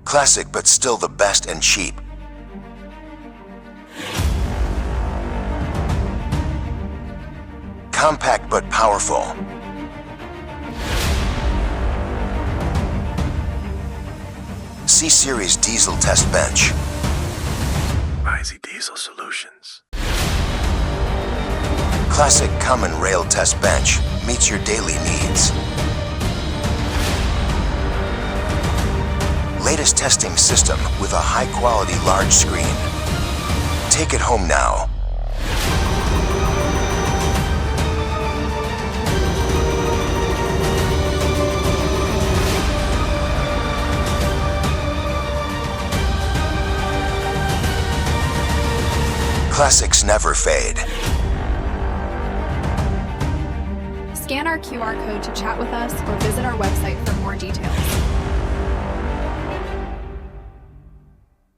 Classic but still the best and cheap. Compact but powerful. C-Series Diesel Test Bench. Easy Diesel Solutions. Classic CommonRail Test Bench meets your daily needs. Latest testing system with a high-quality large screen. Take it home now. Classics never fade. Scan our QR code to chat with us or visit our website for more details.